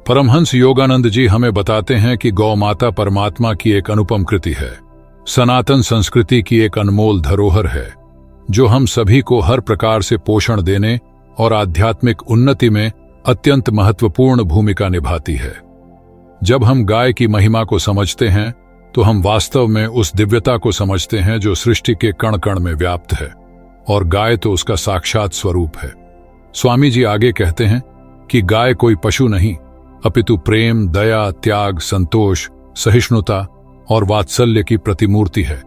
परमहंस योगानंद जी हमें बताते हैं कि गौ माता परमात्मा की एक अनुपम कृति है, सनातन संस्कृति की एक अनमोल धरोहर है, जो हम सभी को हर प्रकार से पोषण देने और आध्यात्मिक उन्नति में अत्यंत महत्वपूर्ण भूमिका निभाती है। जब हम गाय की महिमा को समझते हैं तो हम वास्तव में उस दिव्यता को समझते हैं जो सृष्टि के कण कण में व्याप्त है, और गाय तो उसका साक्षात स्वरूप है। स्वामी जी आगे कहते हैं कि गाय कोई पशु नहीं, अपितु प्रेम, दया, त्याग, संतोष, सहिष्णुता और वात्सल्य की प्रतिमूर्ति है।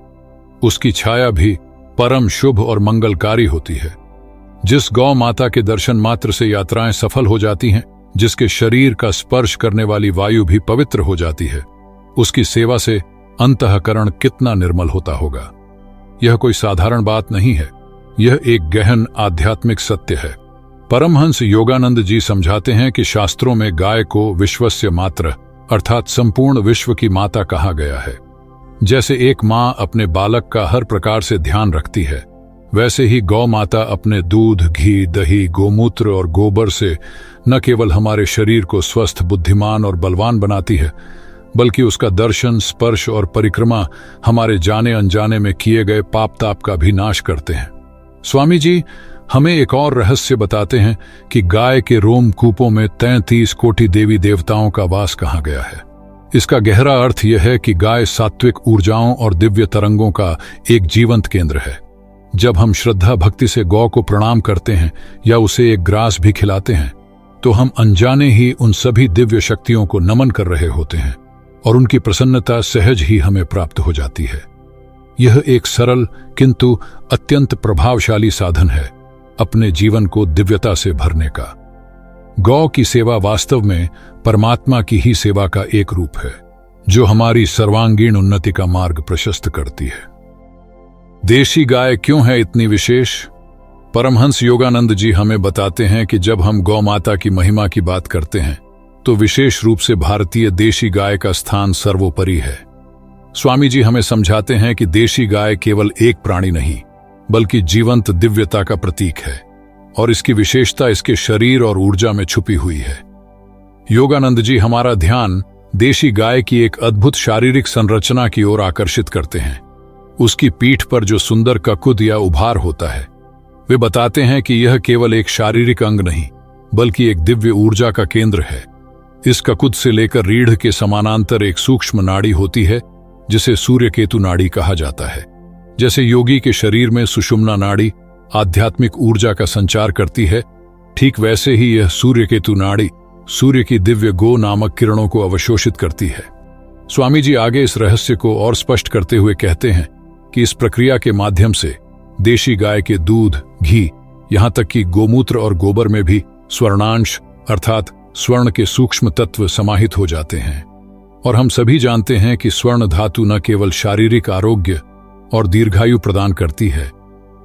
उसकी छाया भी परम शुभ और मंगलकारी होती है। जिस गौ माता के दर्शन मात्र से यात्राएं सफल हो जाती हैं, जिसके शरीर का स्पर्श करने वाली वायु भी पवित्र हो जाती है, उसकी सेवा से अंतःकरण कितना निर्मल होता होगा। यह कोई साधारण बात नहीं है, यह एक गहन आध्यात्मिक सत्य है। परमहंस योगानंद जी समझाते हैं कि शास्त्रों में गाय को विश्वस्य मात्र अर्थात संपूर्ण विश्व की माता कहा गया है। जैसे एक माँ अपने बालक का हर प्रकार से ध्यान रखती है, वैसे ही गौ माता अपने दूध, घी, दही, गोमूत्र और गोबर से न केवल हमारे शरीर को स्वस्थ, बुद्धिमान और बलवान बनाती है, बल्कि उसका दर्शन, स्पर्श और परिक्रमा हमारे जाने अनजाने में किए गए पाप ताप का भी नाश करते हैं। स्वामी जी हमें एक और रहस्य बताते हैं कि गाय के रोमकूपों में 33 कोटि देवी देवताओं का वास कहा गया है। इसका गहरा अर्थ यह है कि गाय सात्विक ऊर्जाओं और दिव्य तरंगों का एक जीवंत केंद्र है। जब हम श्रद्धा भक्ति से गौ को प्रणाम करते हैं या उसे एक ग्रास भी खिलाते हैं, तो हम अनजाने ही उन सभी दिव्य शक्तियों को नमन कर रहे होते हैं और उनकी प्रसन्नता सहज ही हमें प्राप्त हो जाती है। यह एक सरल किंतु अत्यंत प्रभावशाली साधन है अपने जीवन को दिव्यता से भरने का। गौ की सेवा वास्तव में परमात्मा की ही सेवा का एक रूप है, जो हमारी सर्वांगीण उन्नति का मार्ग प्रशस्त करती है। देशी गाय क्यों है इतनी विशेष? परमहंस योगानंद जी हमें बताते हैं कि जब हम गौ माता की महिमा की बात करते हैं तो विशेष रूप से भारतीय देशी गाय का स्थान सर्वोपरि है। स्वामी जी हमें समझाते हैं कि देशी गाय केवल एक प्राणी नहीं, बल्कि जीवंत दिव्यता का प्रतीक है, और इसकी विशेषता इसके शरीर और ऊर्जा में छुपी हुई है। योगानंद जी हमारा ध्यान देशी गाय की एक अद्भुत शारीरिक संरचना की ओर आकर्षित करते हैं। उसकी पीठ पर जो सुंदर ककुद या उभार होता है, वे बताते हैं कि यह केवल एक शारीरिक अंग नहीं, बल्कि एक दिव्य ऊर्जा का केंद्र है। इस ककुद से लेकर रीढ़ के समानांतर एक सूक्ष्म नाड़ी होती है, जिसे सूर्य केतु नाड़ी कहा जाता है। जैसे योगी के शरीर में सुषुम्ना नाड़ी आध्यात्मिक ऊर्जा का संचार करती है, ठीक वैसे ही यह सूर्य केतु नाड़ी सूर्य की दिव्य गो नामक किरणों को अवशोषित करती है। स्वामी जी आगे इस रहस्य को और स्पष्ट करते हुए कहते हैं कि इस प्रक्रिया के माध्यम से देशी गाय के दूध, घी, यहाँ तक कि गोमूत्र और गोबर में भी स्वर्णांश अर्थात स्वर्ण के सूक्ष्म तत्व समाहित हो जाते हैं। और हम सभी जानते हैं कि स्वर्ण धातु न केवल शारीरिक आरोग्य और दीर्घायु प्रदान करती है,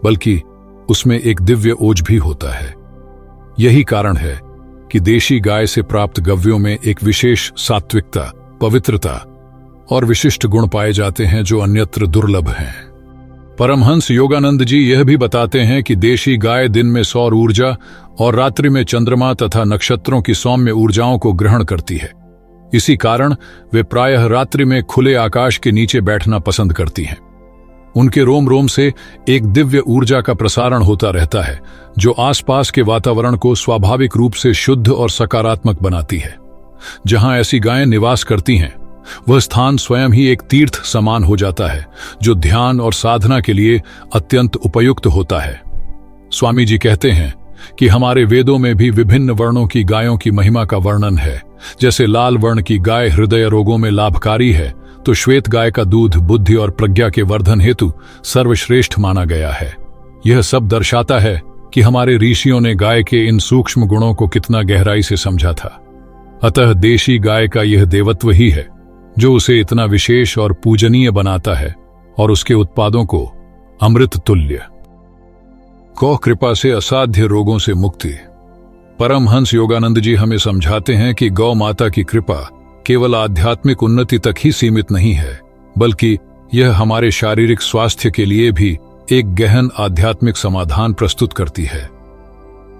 बल्कि उसमें एक दिव्य ओज भी होता है। यही कारण है कि देशी गाय से प्राप्त गव्यों में एक विशेष सात्विकता, पवित्रता और विशिष्ट गुण पाए जाते हैं जो अन्यत्र दुर्लभ हैं। परमहंस योगानंद जी यह भी बताते हैं कि देशी गाय दिन में सौर ऊर्जा और रात्रि में चंद्रमा तथा नक्षत्रों की सौम्य ऊर्जाओं को ग्रहण करती है। इसी कारण वे प्रायः रात्रि में खुले आकाश के नीचे बैठना पसंद करती हैं। उनके रोम रोम से एक दिव्य ऊर्जा का प्रसारण होता रहता है, जो आसपास के वातावरण को स्वाभाविक रूप से शुद्ध और सकारात्मक बनाती है। जहां ऐसी गायें निवास करती हैं, वह स्थान स्वयं ही एक तीर्थ समान हो जाता है, जो ध्यान और साधना के लिए अत्यंत उपयुक्त होता है। स्वामी जी कहते हैं कि हमारे वेदों में भी विभिन्न वर्णों की गायों की महिमा का वर्णन है। जैसे लाल वर्ण की गाय हृदय रोगों में लाभकारी है, तो श्वेत गाय का दूध बुद्धि और प्रज्ञा के वर्धन हेतु सर्वश्रेष्ठ माना गया है। यह सब दर्शाता है कि हमारे ऋषियों ने गाय के इन सूक्ष्म गुणों को कितना गहराई से समझा था। अतः देशी गाय का यह देवत्व ही है जो उसे इतना विशेष और पूजनीय बनाता है, और उसके उत्पादों को अमृत तुल्य। गौ कृपा से असाध्य रोगों से मुक्ति। परमहंस योगानंद जी हमें समझाते हैं कि गौ माता की कृपा केवल आध्यात्मिक उन्नति तक ही सीमित नहीं है, बल्कि यह हमारे शारीरिक स्वास्थ्य के लिए भी एक गहन आध्यात्मिक समाधान प्रस्तुत करती है।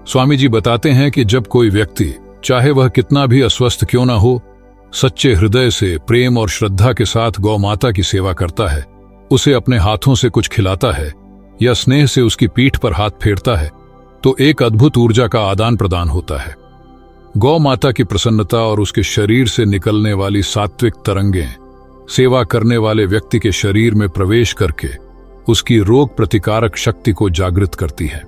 स्वामी जी बताते हैं कि जब कोई व्यक्ति चाहे वह कितना भी अस्वस्थ क्यों ना हो, सच्चे हृदय से प्रेम और श्रद्धा के साथ गौ माता की सेवा करता है, उसे अपने हाथों से कुछ खिलाता है या स्नेह से उसकी पीठ पर हाथ फेरता है, तो एक अद्भुत ऊर्जा का आदान प्रदान होता है। गौ माता की प्रसन्नता और उसके शरीर से निकलने वाली सात्विक तरंगें सेवा करने वाले व्यक्ति के शरीर में प्रवेश करके उसकी रोग प्रतिकारक शक्ति को जागृत करती है।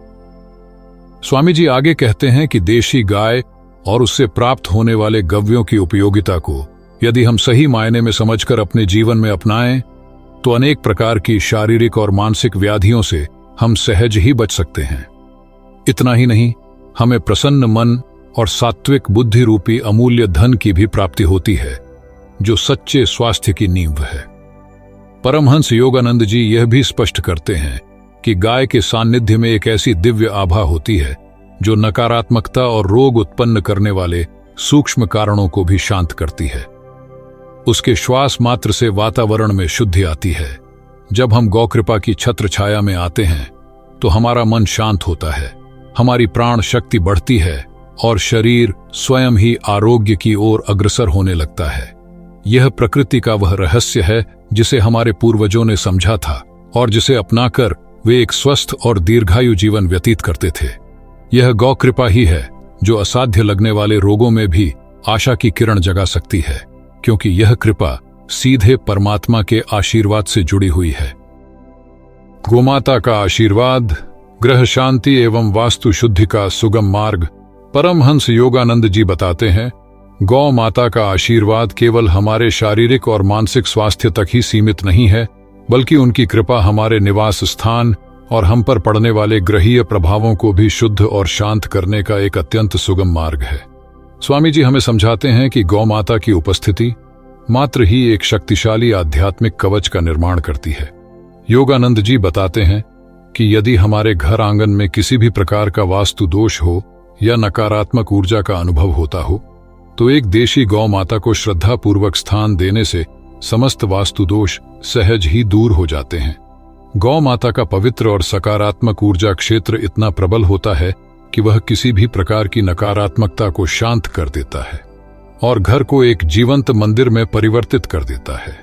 स्वामी जी आगे कहते हैं कि देशी गाय और उससे प्राप्त होने वाले गव्यों की उपयोगिता को यदि हम सही मायने में समझकर अपने जीवन में अपनाएं तो अनेक प्रकार की शारीरिक और मानसिक व्याधियों से हम सहज ही बच सकते हैं। इतना ही नहीं, हमें प्रसन्न मन और सात्विक बुद्धि रूपी अमूल्य धन की भी प्राप्ति होती है, जो सच्चे स्वास्थ्य की नींव है। परमहंस योगानंद जी यह भी स्पष्ट करते हैं कि गाय के सान्निध्य में एक ऐसी दिव्य आभा होती है जो नकारात्मकता और रोग उत्पन्न करने वाले सूक्ष्म कारणों को भी शांत करती है। उसके श्वास मात्र से वातावरण में शुद्धि आती है। जब हम गौ कृपा की छत्र छाया में आते हैं तो हमारा मन शांत होता है, हमारी प्राण शक्ति बढ़ती है और शरीर स्वयं ही आरोग्य की ओर अग्रसर होने लगता है। यह प्रकृति का वह रहस्य है जिसे हमारे पूर्वजों ने समझा था और जिसे अपनाकर वे एक स्वस्थ और दीर्घायु जीवन व्यतीत करते थे। यह गौ कृपा ही है जो असाध्य लगने वाले रोगों में भी आशा की किरण जगा सकती है, क्योंकि यह कृपा सीधे परमात्मा के आशीर्वाद से जुड़ी हुई है। गोमाता का आशीर्वाद ग्रह शांति एवं वास्तु शुद्धि का सुगम मार्ग। परमहंस योगानंद जी बताते हैं, गौ माता का आशीर्वाद केवल हमारे शारीरिक और मानसिक स्वास्थ्य तक ही सीमित नहीं है, बल्कि उनकी कृपा हमारे निवास स्थान और हम पर पड़ने वाले ग्रहीय प्रभावों को भी शुद्ध और शांत करने का एक अत्यंत सुगम मार्ग है। स्वामी जी हमें समझाते हैं कि गौ माता की उपस्थिति मात्र ही एक शक्तिशाली आध्यात्मिक कवच का निर्माण करती है। योगानंद जी बताते हैं कि यदि हमारे घर आंगन में किसी भी प्रकार का वास्तु दोष हो या नकारात्मक ऊर्जा का अनुभव होता हो, तो एक देशी गौ माता को श्रद्धापूर्वक स्थान देने से समस्त वास्तु दोष सहज ही दूर हो जाते हैं। गौ माता का पवित्र और सकारात्मक ऊर्जा क्षेत्र इतना प्रबल होता है कि वह किसी भी प्रकार की नकारात्मकता को शांत कर देता है और घर को एक जीवंत मंदिर में परिवर्तित कर देता है।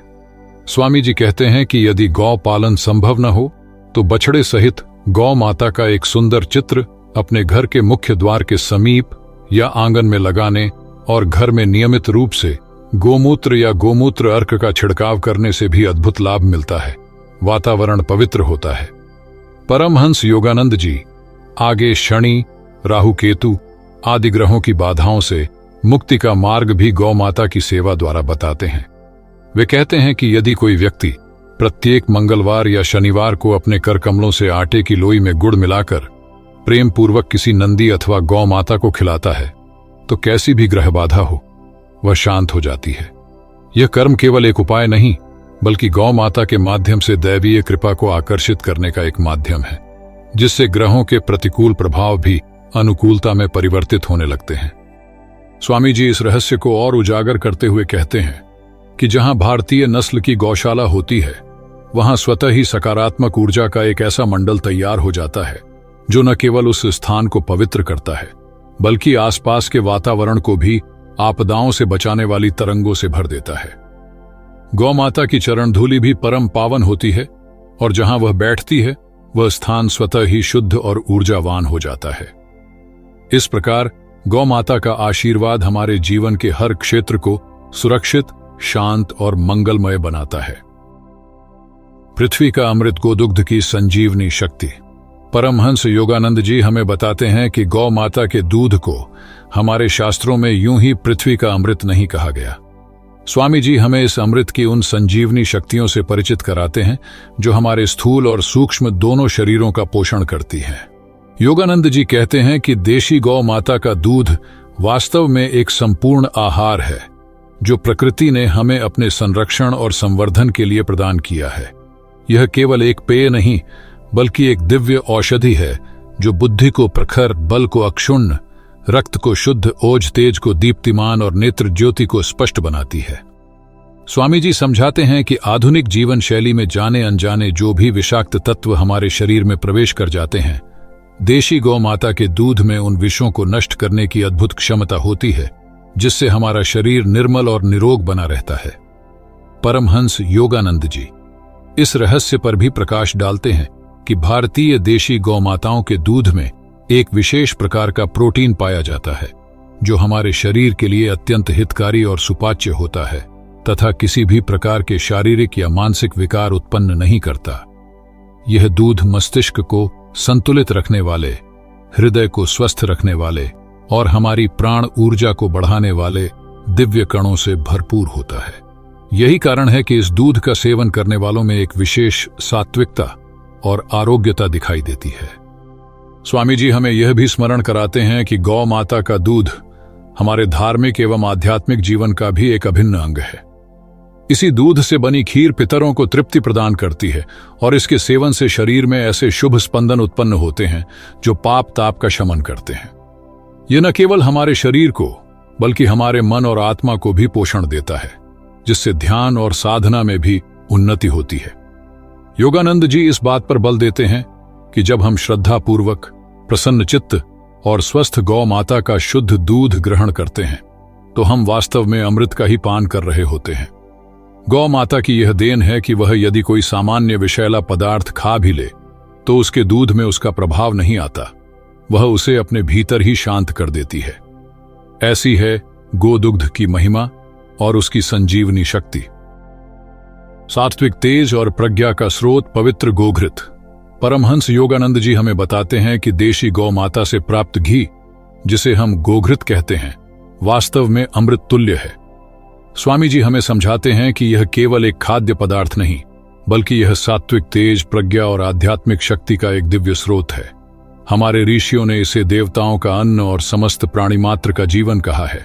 स्वामी जी कहते हैं कि यदि गौ पालन संभव न हो तो बछड़े सहित गौ माता का एक सुंदर चित्र अपने घर के मुख्य द्वार के समीप या आंगन में लगाने और घर में नियमित रूप से गोमूत्र या गोमूत्र अर्क का छिड़काव करने से भी अद्भुत लाभ मिलता है। वातावरण पवित्र होता है। परमहंस योगानंद जी आगे शनि, राहु, केतु आदि ग्रहों की बाधाओं से मुक्ति का मार्ग भी गौ माता की सेवा द्वारा बताते हैं। वे कहते हैं कि यदि कोई व्यक्ति प्रत्येक मंगलवार या शनिवार को अपने कर कमलों से आटे की लोई में गुड़ मिलाकर प्रेम पूर्वक किसी नंदी अथवा गौ माता को खिलाता है तो कैसी भी ग्रह बाधा हो वह शांत हो जाती है। यह कर्म केवल एक उपाय नहीं, बल्कि गौ माता के माध्यम से दैवीय कृपा को आकर्षित करने का एक माध्यम है, जिससे ग्रहों के प्रतिकूल प्रभाव भी अनुकूलता में परिवर्तित होने लगते हैं। स्वामी जी इस रहस्य को और उजागर करते हुए कहते हैं कि जहां भारतीय नस्ल की गौशाला होती है, वहां स्वतः ही सकारात्मक ऊर्जा का एक ऐसा मंडल तैयार हो जाता है जो न केवल उस स्थान को पवित्र करता है, बल्कि आसपास के वातावरण को भी आपदाओं से बचाने वाली तरंगों से भर देता है। गौ माता की चरण धूलि भी परम पावन होती है और जहां वह बैठती है वह स्थान स्वतः ही शुद्ध और ऊर्जावान हो जाता है। इस प्रकार गौ माता का आशीर्वाद हमारे जीवन के हर क्षेत्र को सुरक्षित, शांत और मंगलमय बनाता है। पृथ्वी का अमृत गोदुग्ध की संजीवनी शक्ति। परमहंस योगानंद जी हमें बताते हैं कि गौ माता के दूध को हमारे शास्त्रों में यूं ही पृथ्वी का अमृत नहीं कहा गया। स्वामी जी हमें इस अमृत की उन संजीवनी शक्तियों से परिचित कराते हैं जो हमारे स्थूल और सूक्ष्म दोनों शरीरों का पोषण करती हैं। योगानंद जी कहते हैं कि देशी गौ माता का दूध वास्तव में एक संपूर्ण आहार है जो प्रकृति ने हमें अपने संरक्षण और संवर्धन के लिए प्रदान किया है। यह केवल एक पेय नहीं, बल्कि एक दिव्य औषधि है जो बुद्धि को प्रखर, बल को अक्षुण्ण, रक्त को शुद्ध, ओज तेज को दीप्तिमान और नेत्र ज्योति को स्पष्ट बनाती है। स्वामी जी समझाते हैं कि आधुनिक जीवन शैली में जाने अनजाने जो भी विषाक्त तत्व हमारे शरीर में प्रवेश कर जाते हैं, देशी गौ माता के दूध में उन विषों को नष्ट करने की अद्भुत क्षमता होती है, जिससे हमारा शरीर निर्मल और निरोग बना रहता है। परमहंस योगानंद जी इस रहस्य पर भी प्रकाश डालते हैं कि भारतीय देशी गौ माताओं के दूध में एक विशेष प्रकार का प्रोटीन पाया जाता है, जो हमारे शरीर के लिए अत्यंत हितकारी और सुपाच्य होता है तथा किसी भी प्रकार के शारीरिक या मानसिक विकार उत्पन्न नहीं करता। यह दूध मस्तिष्क को संतुलित रखने वाले, हृदय को स्वस्थ रखने वाले और हमारी प्राण ऊर्जा को बढ़ाने वाले दिव्य कणों से भरपूर होता है। यही कारण है कि इस दूध का सेवन करने वालों में एक विशेष सात्विकता और आरोग्यता दिखाई देती है। स्वामी जी हमें यह भी स्मरण कराते हैं कि गौ माता का दूध हमारे धार्मिक एवं आध्यात्मिक जीवन का भी एक अभिन्न अंग है। इसी दूध से बनी खीर पितरों को तृप्ति प्रदान करती है और इसके सेवन से शरीर में ऐसे शुभ स्पंदन उत्पन्न होते हैं जो पाप ताप का शमन करते हैं। यह न केवल हमारे शरीर को बल्कि हमारे मन और आत्मा को भी पोषण देता है, जिससे ध्यान और साधना में भी उन्नति होती है। योगानंद जी इस बात पर बल देते हैं कि जब हम श्रद्धापूर्वक, प्रसन्न चित्त और स्वस्थ गौ माता का शुद्ध दूध ग्रहण करते हैं तो हम वास्तव में अमृत का ही पान कर रहे होते हैं। गौ माता की यह देन है कि वह यदि कोई सामान्य विषैला पदार्थ खा भी ले तो उसके दूध में उसका प्रभाव नहीं आता, वह उसे अपने भीतर ही शांत कर देती है। ऐसी है गोदुग्ध की महिमा और उसकी संजीवनी शक्ति। सात्विक तेज और प्रज्ञा का स्रोत पवित्र गोघृत। परमहंस योगानंद जी हमें बताते हैं कि देशी गौ माता से प्राप्त घी, जिसे हम गोघृत कहते हैं, वास्तव में अमृत तुल्य है। स्वामी जी हमें समझाते हैं कि यह केवल एक खाद्य पदार्थ नहीं, बल्कि यह सात्विक तेज, प्रज्ञा और आध्यात्मिक शक्ति का एक दिव्य स्रोत है। हमारे ऋषियों ने इसे देवताओं का अन्न और समस्त प्राणी मात्र का जीवन कहा है।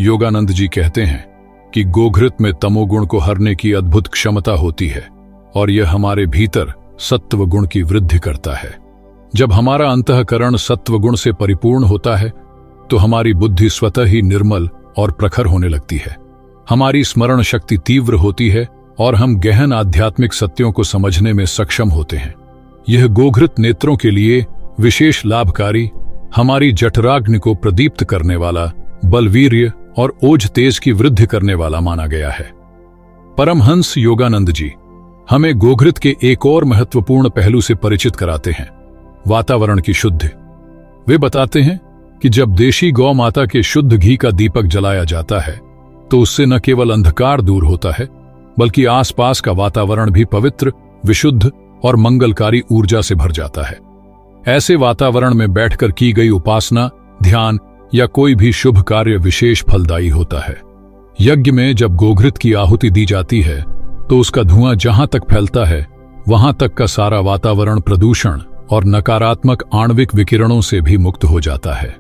योगानंद जी कहते हैं कि गोघृत में तमोगुण को हरने की अद्भुत क्षमता होती है और यह हमारे भीतर सत्व गुण की वृद्धि करता है। जब हमारा अंतःकरण सत्व गुण से परिपूर्ण होता है तो हमारी बुद्धि स्वतः ही निर्मल और प्रखर होने लगती है। हमारी स्मरण शक्ति तीव्र होती है और हम गहन आध्यात्मिक सत्यों को समझने में सक्षम होते हैं। यह गोघृत नेत्रों के लिए विशेष लाभकारी, हमारी जठराग्नि को प्रदीप्त करने वाला, बलवीर्य और ओज तेज की वृद्धि करने वाला माना गया है। परमहंस योगानंद जी हमें गोघृत के एक और महत्वपूर्ण पहलू से परिचित कराते हैं, वातावरण की शुद्धि। वे बताते हैं कि जब देशी गौ माता के शुद्ध घी का दीपक जलाया जाता है तो उससे न केवल अंधकार दूर होता है, बल्कि आसपास का वातावरण भी पवित्र, विशुद्ध और मंगलकारी ऊर्जा से भर जाता है। ऐसे वातावरण में बैठकर की गई उपासना, ध्यान या कोई भी शुभ कार्य विशेष फलदायी होता है। यज्ञ में जब गोघृत की आहुति दी जाती है तो उसका धुआं जहां तक फैलता है वहां तक का सारा वातावरण प्रदूषण और नकारात्मक आणविक विकिरणों से भी मुक्त हो जाता है।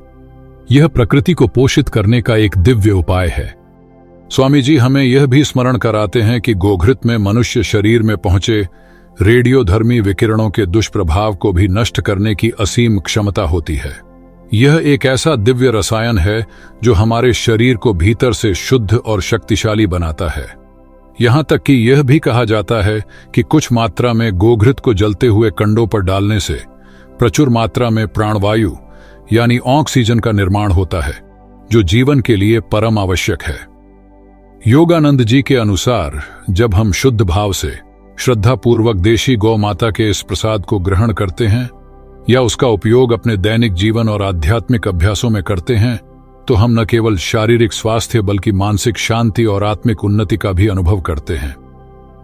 यह प्रकृति को पोषित करने का एक दिव्य उपाय है। स्वामी जी हमें यह भी स्मरण कराते हैं कि गोघृत में मनुष्य शरीर में पहुंचे रेडियोधर्मी विकिरणों के दुष्प्रभाव को भी नष्ट करने की असीम क्षमता होती है। यह एक ऐसा दिव्य रसायन है जो हमारे शरीर को भीतर से शुद्ध और शक्तिशाली बनाता है। यहां तक कि यह भी कहा जाता है कि कुछ मात्रा में गोघृत को जलते हुए कंडों पर डालने से प्रचुर मात्रा में प्राणवायु यानी ऑक्सीजन का निर्माण होता है, जो जीवन के लिए परम आवश्यक है। योगानंद जी के अनुसार जब हम शुद्ध भाव से, श्रद्धापूर्वक देशी गौ माता के इस प्रसाद को ग्रहण करते हैं या उसका उपयोग अपने दैनिक जीवन और आध्यात्मिक अभ्यासों में करते हैं तो हम न केवल शारीरिक स्वास्थ्य बल्कि मानसिक शांति और आत्मिक उन्नति का भी अनुभव करते हैं।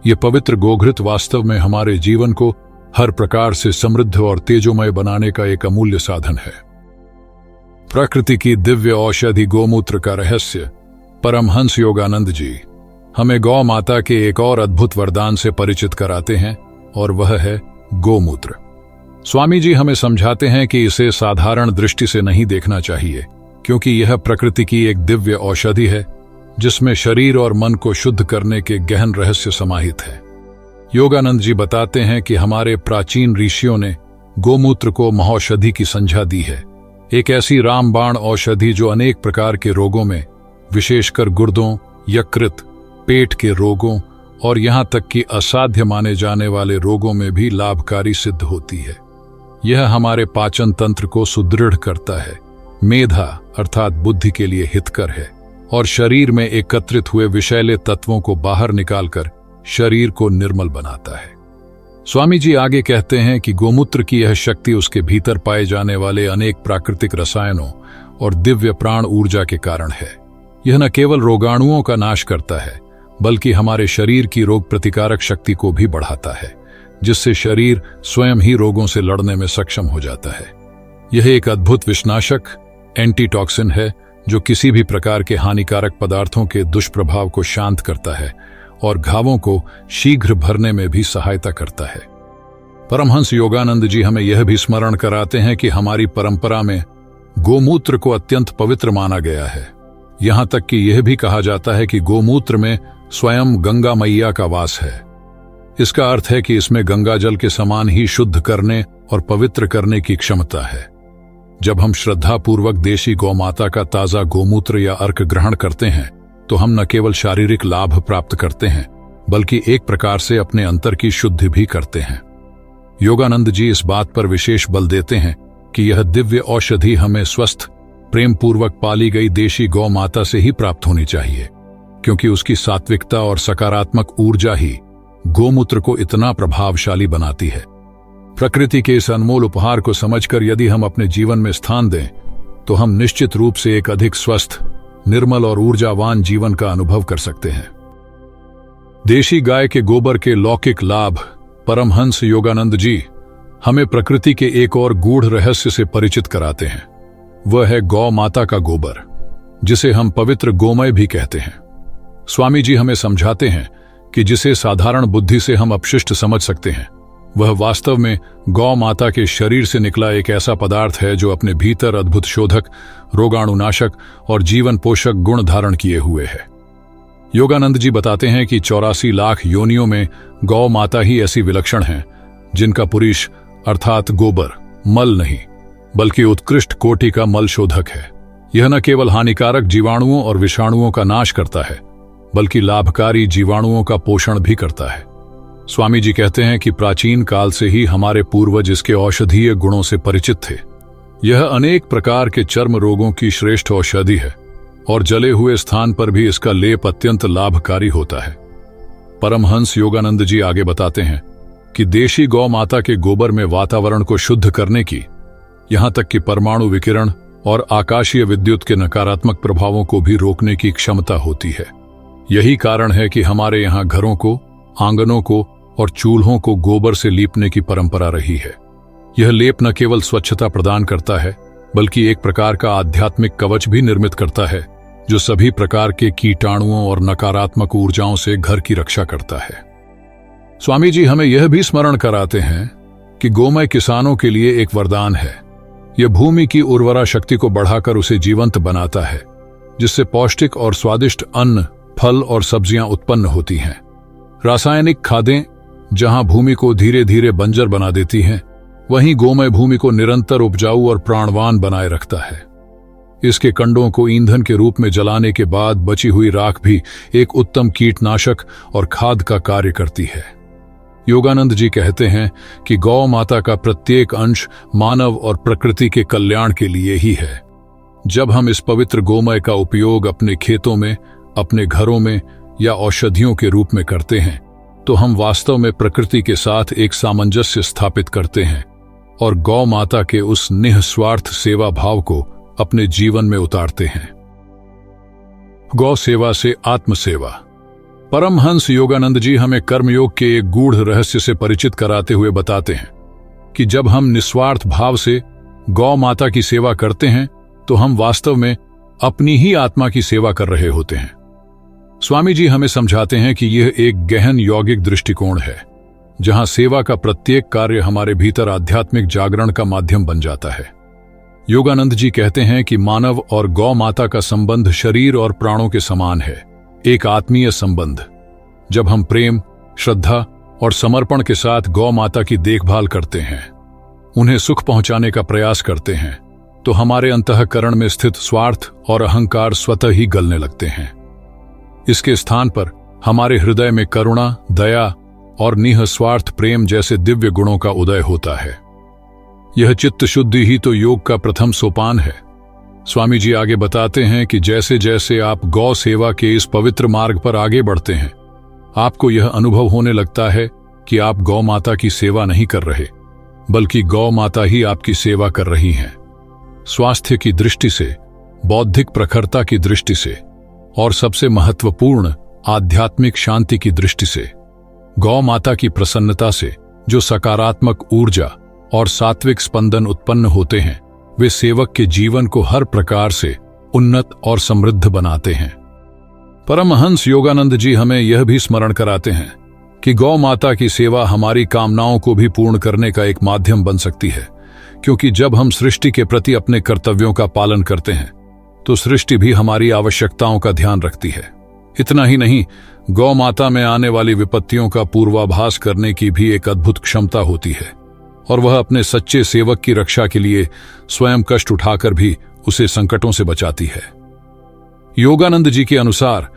ये पवित्र गोघृत वास्तव में हमारे जीवन को हर प्रकार से समृद्ध और तेजोमय बनाने का एक अमूल्य साधन है। प्रकृति की दिव्य औषधि गोमूत्र का रहस्य। परमहंस योगानंद जी हमें गौ माता के एक और अद्भुत वरदान से परिचित कराते हैं और वह है गोमूत्र। स्वामी जी हमें समझाते हैं कि इसे साधारण दृष्टि से नहीं देखना चाहिए, क्योंकि यह प्रकृति की एक दिव्य औषधि है जिसमें शरीर और मन को शुद्ध करने के गहन रहस्य समाहित है। योगानंद जी बताते हैं कि हमारे प्राचीन ऋषियों ने गोमूत्र को महौषधि की संज्ञा दी है, एक ऐसी रामबाण औषधि जो अनेक प्रकार के रोगों में, विशेषकर गुर्दों, यकृत, पेट के रोगों और यहां तक कि असाध्य माने जाने वाले रोगों में भी लाभकारी सिद्ध होती है। यह हमारे पाचन तंत्र को सुदृढ़ करता है, मेधा अर्थात बुद्धि के लिए हितकर है और शरीर में एकत्रित हुए विषैले तत्वों को बाहर निकालकर शरीर को निर्मल बनाता है। स्वामी जी आगे कहते हैं कि गोमूत्र की यह शक्ति उसके भीतर पाए जाने वाले अनेक प्राकृतिक रसायनों और दिव्य प्राण ऊर्जा के कारण है। यह न केवल रोगाणुओं का नाश करता है बल्कि हमारे शरीर की रोग प्रतिकारक शक्ति को भी बढ़ाता है, जिससे शरीर स्वयं ही रोगों से लड़ने में सक्षम हो जाता है। यह एक अद्भुत विषनाशक एंटीटॉक्सिन है जो किसी भी प्रकार के हानिकारक पदार्थों के दुष्प्रभाव को शांत करता है और घावों को शीघ्र भरने में भी सहायता करता है। परमहंस योगानंद जी हमें यह भी स्मरण कराते हैं कि हमारी परंपरा में गोमूत्र को अत्यंत पवित्र माना गया है। यहां तक कि यह भी कहा जाता है कि गोमूत्र में स्वयं गंगा मैया का वास है। इसका अर्थ है कि इसमें गंगा जल के समान ही शुद्ध करने और पवित्र करने की क्षमता है। जब हम श्रद्धापूर्वक देशी गौमाता का ताजा गोमूत्र या अर्क ग्रहण करते हैं तो हम न केवल शारीरिक लाभ प्राप्त करते हैं बल्कि एक प्रकार से अपने अंतर की शुद्धि भी करते हैं। योगानंद जी इस बात पर विशेष बल देते हैं कि यह दिव्य औषधि हमें स्वस्थ, प्रेम पूर्वक पाली गई देशी गौ माता से ही प्राप्त होनी चाहिए, क्योंकि उसकी सात्विकता और सकारात्मक ऊर्जा ही गोमूत्र को इतना प्रभावशाली बनाती है। प्रकृति के इस अनमोल उपहार को समझकर यदि हम अपने जीवन में स्थान दें तो हम निश्चित रूप से एक अधिक स्वस्थ, निर्मल और ऊर्जावान जीवन का अनुभव कर सकते हैं। देशी गाय के गोबर के लौकिक लाभ। परमहंस योगानंद जी हमें प्रकृति के एक और गूढ़ रहस्य से परिचित कराते हैं। वह है गौ माता का गोबर, जिसे हम पवित्र गोमय भी कहते हैं। स्वामी जी हमें समझाते हैं कि जिसे साधारण बुद्धि से हम अपशिष्ट समझ सकते हैं, वह वास्तव में गौ माता के शरीर से निकला एक ऐसा पदार्थ है जो अपने भीतर अद्भुत शोधक, रोगाणुनाशक और जीवन पोषक गुण धारण किए हुए है। योगानंद जी बताते हैं कि 84 लाख योनियों में गौ माता ही ऐसी विलक्षण हैं जिनका पुरीश अर्थात गोबर मल नहीं बल्कि उत्कृष्ट कोटि का मल शोधक है। यह न केवल हानिकारक जीवाणुओं और विषाणुओं का नाश करता है बल्कि लाभकारी जीवाणुओं का पोषण भी करता है। स्वामी जी कहते हैं कि प्राचीन काल से ही हमारे पूर्वज इसके औषधीय गुणों से परिचित थे। यह अनेक प्रकार के चर्म रोगों की श्रेष्ठ औषधि है और जले हुए स्थान पर भी इसका लेप अत्यंत लाभकारी होता है। परमहंस योगानंद जी आगे बताते हैं कि देशी गौ माता के गोबर में वातावरण को शुद्ध करने की, यहां तक कि परमाणु विकिरण और आकाशीय विद्युत के नकारात्मक प्रभावों को भी रोकने की क्षमता होती है। यही कारण है कि हमारे यहाँ घरों को, आंगनों को और चूल्हों को गोबर से लीपने की परंपरा रही है। यह लेप न केवल स्वच्छता प्रदान करता है बल्कि एक प्रकार का आध्यात्मिक कवच भी निर्मित करता है जो सभी प्रकार के कीटाणुओं और नकारात्मक ऊर्जाओं से घर की रक्षा करता है। स्वामी जी हमें यह भी स्मरण कराते हैं कि गोमय किसानों के लिए एक वरदान है। यह भूमि की उर्वरा शक्ति को बढ़ाकर उसे जीवंत बनाता है, जिससे पौष्टिक और स्वादिष्ट अन्न, फल और सब्जियां उत्पन्न होती हैं। रासायनिक खादें जहां भूमि को धीरे धीरे बंजर बना देती हैं, वहीं गोमय भूमि को निरंतर उपजाऊ और प्राणवान बनाए रखता है। इसके कंडों को ईंधन के रूप में जलाने के बाद बची हुई राख भी एक उत्तम कीटनाशक और खाद का कार्य करती है। योगानंद जी कहते हैं कि गौ माता का प्रत्येक अंश मानव और प्रकृति के कल्याण के लिए ही है। जब हम इस पवित्र गोमय का उपयोग अपने खेतों में, अपने घरों में या औषधियों के रूप में करते हैं तो हम वास्तव में प्रकृति के साथ एक सामंजस्य स्थापित करते हैं और गौ माता के उस निःस्वार्थ सेवा भाव को अपने जीवन में उतारते हैं। गौ सेवा से आत्मसेवा। परमहंस योगानंद जी हमें कर्मयोग के एक गूढ़ रहस्य से परिचित कराते हुए बताते हैं कि जब हम निस्वार्थ भाव से गौ माता की सेवा करते हैं तो हम वास्तव में अपनी ही आत्मा की सेवा कर रहे होते हैं। स्वामी जी हमें समझाते हैं कि यह एक गहन यौगिक दृष्टिकोण है, जहां सेवा का प्रत्येक कार्य हमारे भीतर आध्यात्मिक जागरण का माध्यम बन जाता है। योगानंद जी कहते हैं कि मानव और गौ माता का संबंध शरीर और प्राणों के समान है, एक आत्मीय संबंध। जब हम प्रेम, श्रद्धा और समर्पण के साथ गौ माता की देखभाल करते हैं, उन्हें सुख पहुंचाने का प्रयास करते हैं, तो हमारे अंतःकरण में स्थित स्वार्थ और अहंकार स्वतः ही गलने लगते हैं। इसके स्थान पर हमारे हृदय में करुणा, दया और निःस्वार्थ प्रेम जैसे दिव्य गुणों का उदय होता है। यह चित्त शुद्धि ही तो योग का प्रथम सोपान है। स्वामी जी आगे बताते हैं कि जैसे जैसे आप गौ सेवा के इस पवित्र मार्ग पर आगे बढ़ते हैं, आपको यह अनुभव होने लगता है कि आप गौ माता की सेवा नहीं कर रहे, बल्कि गौ माता ही आपकी सेवा कर रही हैं। स्वास्थ्य की दृष्टि से, बौद्धिक प्रखरता की दृष्टि से और सबसे महत्वपूर्ण आध्यात्मिक शांति की दृष्टि से, गौ माता की प्रसन्नता से जो सकारात्मक ऊर्जा और सात्विक स्पंदन उत्पन्न होते हैं, वे सेवक के जीवन को हर प्रकार से उन्नत और समृद्ध बनाते हैं। परमहंस योगानंद जी हमें यह भी स्मरण कराते हैं कि गौ माता की सेवा हमारी कामनाओं को भी पूर्ण करने का एक माध्यम बन सकती है, क्योंकि जब हम सृष्टि के प्रति अपने कर्तव्यों का पालन करते हैं तो सृष्टि भी हमारी आवश्यकताओं का ध्यान रखती है। इतना ही नहीं, गौ माता में आने वाली विपत्तियों का पूर्वाभास करने की भी एक अद्भुत क्षमता होती है, और वह अपने सच्चे सेवक की रक्षा के लिए स्वयं कष्ट उठाकर भी उसे संकटों से बचाती है। योगानंद जी के अनुसार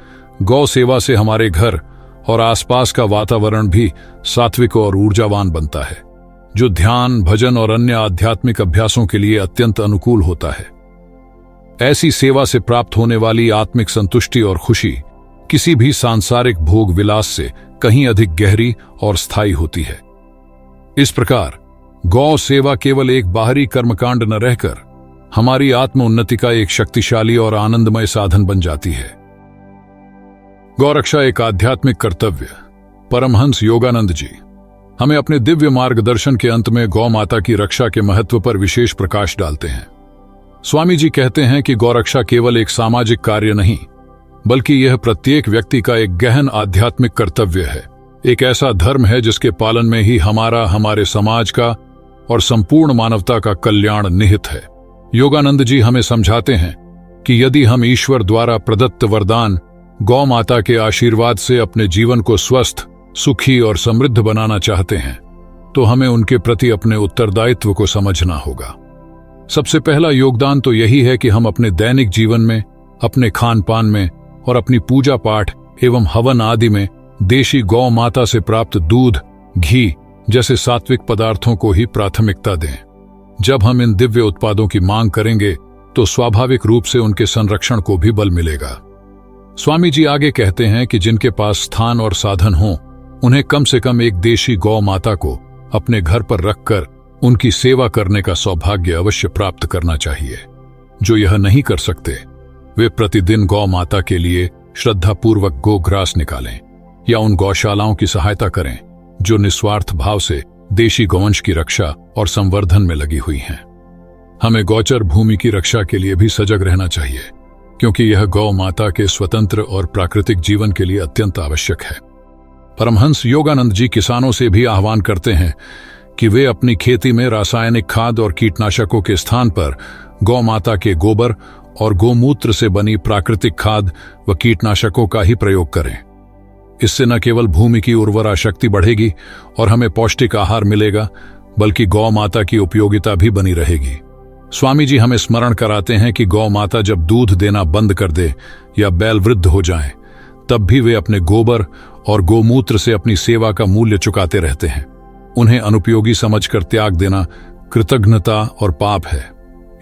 गौ सेवा से हमारे घर और आसपास का वातावरण भी सात्विक और ऊर्जावान बनता है, जो ध्यान, भजन और अन्य आध्यात्मिक अभ्यासों के लिए अत्यंत अनुकूल होता है। ऐसी सेवा से प्राप्त होने वाली आत्मिक संतुष्टि और खुशी किसी भी सांसारिक भोग विलास से कहीं अधिक गहरी और स्थायी होती है। इस प्रकार गौ सेवा केवल एक बाहरी कर्मकांड न रहकर हमारी आत्म उन्नति का एक शक्तिशाली और आनंदमय साधन बन जाती है। गौरक्षा एक आध्यात्मिक कर्तव्य। परमहंस योगानंद जी हमें अपने दिव्य मार्गदर्शन के अंत में गौ माता की रक्षा के महत्व पर विशेष प्रकाश डालते हैं। स्वामी जी कहते हैं कि गौरक्षा केवल एक सामाजिक कार्य नहीं, बल्कि यह प्रत्येक व्यक्ति का एक गहन आध्यात्मिक कर्तव्य है। एक ऐसा धर्म है जिसके पालन में ही हमारे समाज का और संपूर्ण मानवता का कल्याण निहित है। योगानंद जी हमें समझाते हैं कि यदि हम ईश्वर द्वारा प्रदत्त वरदान गौ माता के आशीर्वाद से अपने जीवन को स्वस्थ, सुखी और समृद्ध बनाना चाहते हैं, तो हमें उनके प्रति अपने उत्तरदायित्व को समझना होगा। सबसे पहला योगदान तो यही है कि हम अपने दैनिक जीवन में, अपने खान पान में और अपनी पूजा पाठ एवं हवन आदि में देशी गौ माता से प्राप्त दूध, घी जैसे सात्विक पदार्थों को ही प्राथमिकता दें। जब हम इन दिव्य उत्पादों की मांग करेंगे तो स्वाभाविक रूप से उनके संरक्षण को भी बल मिलेगा। स्वामी जी आगे कहते हैं कि जिनके पास स्थान और साधन हो, उन्हें कम से कम एक देशी गौ माता को अपने घर पर रखकर उनकी सेवा करने का सौभाग्य अवश्य प्राप्त करना चाहिए। जो यह नहीं कर सकते, वे प्रतिदिन गौ माता के लिए श्रद्धापूर्वक गोग्रास निकालें या उन गौशालाओं की सहायता करें जो निस्वार्थ भाव से देशी गौवंश की रक्षा और संवर्धन में लगी हुई हैं। हमें गौचर भूमि की रक्षा के लिए भी सजग रहना चाहिए, क्योंकि यह गौ माता के स्वतंत्र और प्राकृतिक जीवन के लिए अत्यंत आवश्यक है। परमहंस योगानंद जी किसानों से भी आह्वान करते हैं कि वे अपनी खेती में रासायनिक खाद और कीटनाशकों के स्थान पर गौ माता के गोबर और गोमूत्र से बनी प्राकृतिक खाद व कीटनाशकों का ही प्रयोग करें। इससे न केवल भूमि की उर्वरा शक्ति बढ़ेगी और हमें पौष्टिक आहार मिलेगा, बल्कि गौ माता की उपयोगिता भी बनी रहेगी। स्वामी जी हमें स्मरण कराते हैं कि गौ माता जब दूध देना बंद कर दे या बैल वृद्ध हो जाएं, तब भी वे अपने गोबर और गोमूत्र से अपनी सेवा का मूल्य चुकाते रहते हैं। उन्हें अनुपयोगी समझकर त्याग देना कृतज्ञता और पाप है।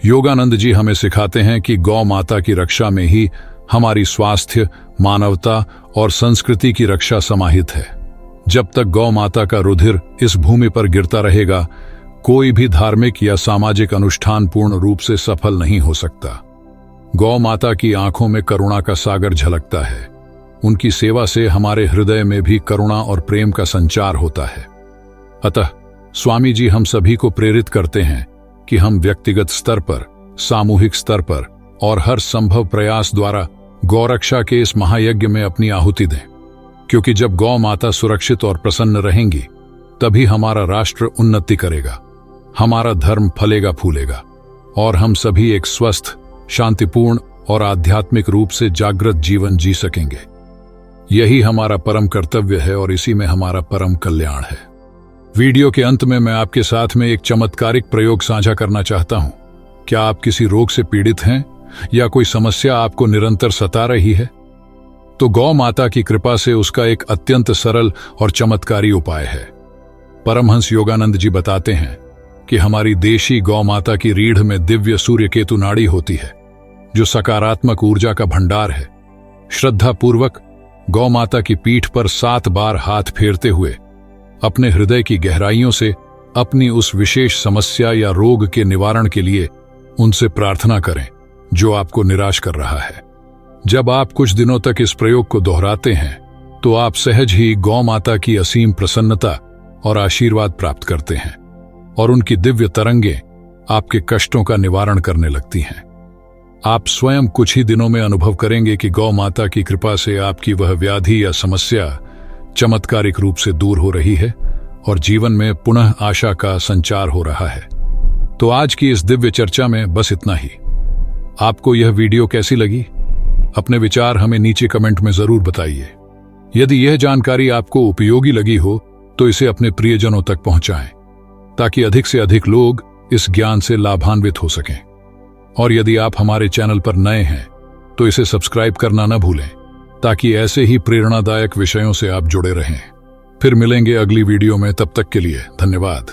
योगानंद जी हमें सिखाते हैं कि गौ माता की रक्षा में ही हमारी स्वास्थ्य, मानवता और संस्कृति की रक्षा समाहित है। जब तक गौ माता का रुधिर इस भूमि पर गिरता रहेगा, कोई भी धार्मिक या सामाजिक अनुष्ठान पूर्ण रूप से सफल नहीं हो सकता। गौ माता की आंखों में करुणा का सागर झलकता है। उनकी सेवा से हमारे हृदय में भी करुणा और प्रेम का संचार होता है। अतः स्वामी जी हम सभी को प्रेरित करते हैं कि हम व्यक्तिगत स्तर पर, सामूहिक स्तर पर और हर संभव प्रयास द्वारा गौरक्षा के इस महायज्ञ में अपनी आहुति दें, क्योंकि जब गौ माता सुरक्षित और प्रसन्न रहेंगी, तभी हमारा राष्ट्र उन्नति करेगा, हमारा धर्म फलेगा फूलेगा और हम सभी एक स्वस्थ, शांतिपूर्ण और आध्यात्मिक रूप से जागृत जीवन जी सकेंगे। यही हमारा परम कर्तव्य है और इसी में हमारा परम कल्याण है। वीडियो के अंत में मैं आपके साथ में एक चमत्कारिक प्रयोग साझा करना चाहता हूं। क्या आप किसी रोग से पीड़ित हैं या कोई समस्या आपको निरंतर सता रही है? तो गौ माता की कृपा से उसका एक अत्यंत सरल और चमत्कारी उपाय है। परमहंस योगानंद जी बताते हैं कि हमारी देशी गौ माता की रीढ़ में दिव्य सूर्य केतु नाड़ी होती है, जो सकारात्मक ऊर्जा का भंडार है। श्रद्धा पूर्वक गौ माता की पीठ पर 7 बार हाथ फेरते हुए अपने हृदय की गहराइयों से अपनी उस विशेष समस्या या रोग के निवारण के लिए उनसे प्रार्थना करें जो आपको निराश कर रहा है। जब आप कुछ दिनों तक इस प्रयोग को दोहराते हैं तो आप सहज ही गौ माता की असीम प्रसन्नता और आशीर्वाद प्राप्त करते हैं और उनकी दिव्य तरंगें आपके कष्टों का निवारण करने लगती हैं। आप स्वयं कुछ ही दिनों में अनुभव करेंगे कि गौ माता की कृपा से आपकी वह व्याधि या समस्या चमत्कारिक रूप से दूर हो रही है और जीवन में पुनः आशा का संचार हो रहा है। तो आज की इस दिव्य चर्चा में बस इतना ही। आपको यह वीडियो कैसी लगी? अपने विचार हमें नीचे कमेंट में जरूर बताइए। यदि यह जानकारी आपको उपयोगी लगी हो तो इसे अपने प्रियजनों तक पहुंचाएं, ताकि अधिक से अधिक लोग इस ज्ञान से लाभान्वित हो सकें। और यदि आप हमारे चैनल पर नए हैं तो इसे सब्सक्राइब करना न भूलें, ताकि ऐसे ही प्रेरणादायक विषयों से आप जुड़े रहें। फिर मिलेंगे अगली वीडियो में, तब तक के लिए धन्यवाद।